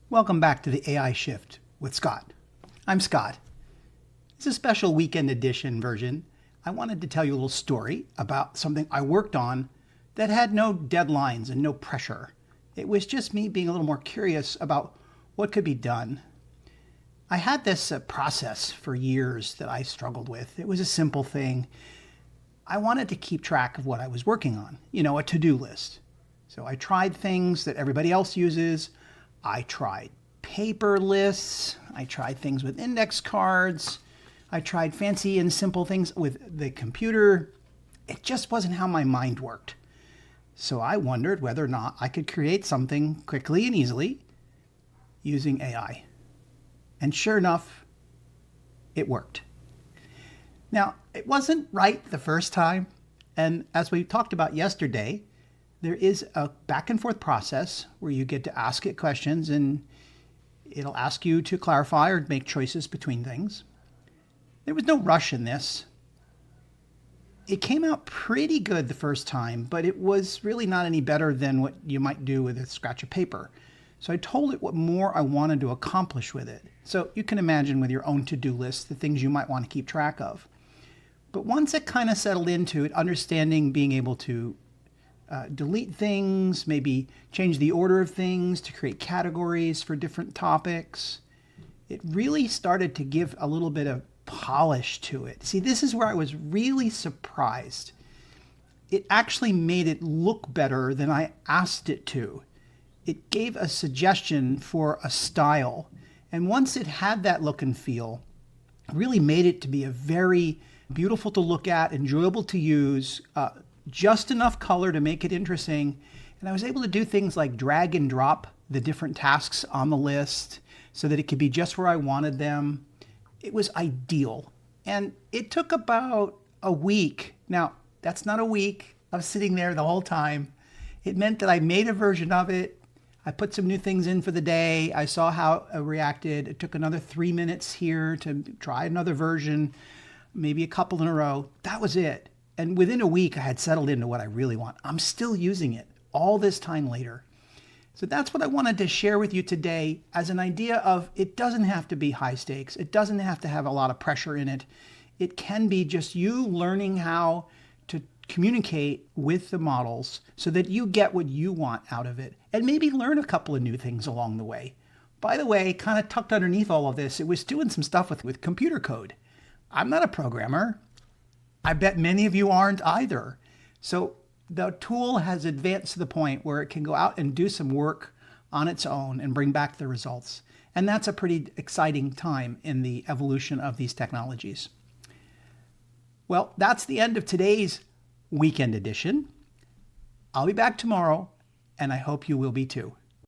Welcome back to the AI Shift with Scott. I'm Scott. It's a special weekend edition version. I wanted to tell you a little story about something I worked on that had no deadlines and no pressure. It was just me being a little more curious about what could be done. I had this process for years that I struggled with. It was a simple thing. I wanted to keep track of what I was working on, a to-do list. So I tried things that everybody else uses. I tried paper lists. I tried things with index cards. I tried fancy and simple things with the computer. It just wasn't how my mind worked. So I wondered whether or not I could create something quickly and easily using AI. And sure enough, it worked. Now, it wasn't right the first time. And as we talked about yesterday, there is a back and forth process where you get to ask it questions and it'll ask you to clarify or make choices between things. There was no rush in this. It came out pretty good the first time, but it was really not any better than what you might do with a scratch of paper. So I told it what more I wanted to accomplish with it. So you can imagine with your own to-do list, the things you might want to keep track of. But once it kind of settled into it, understanding being able to delete things, maybe change the order of things to create categories for different topics, it really started to give a little bit of polish to it. See, this is where I was really surprised. It actually made it look better than I asked it to. It gave a suggestion for a style. And once it had that look and feel, it really made it to be a very beautiful to look at, enjoyable to use, just enough color to make it interesting. And I was able to do things like drag and drop the different tasks on the list so that it could be just where I wanted them. It was ideal. And it took about a week. Now, that's not a week of sitting there the whole time. It meant that I made a version of it. I put some new things in for the day. I saw how it reacted. It took another 3 minutes here to try another version, maybe a couple in a row. That was it. And within a week, I had settled into what I really want. I'm still using it all this time later. So that's what I wanted to share with you today as an idea of it doesn't have to be high stakes. It doesn't have to have a lot of pressure in it. It can be just you learning how to communicate with the models so that you get what you want out of it and maybe learn a couple of new things along the way. By the way, kind of tucked underneath all of this, it was doing some stuff with computer code. I'm not a programmer. I bet many of you aren't either. So the tool has advanced to the point where it can go out and do some work on its own and bring back the results. And that's a pretty exciting time in the evolution of these technologies. Well, that's the end of today's weekend edition. I'll be back tomorrow, and I hope you will be too.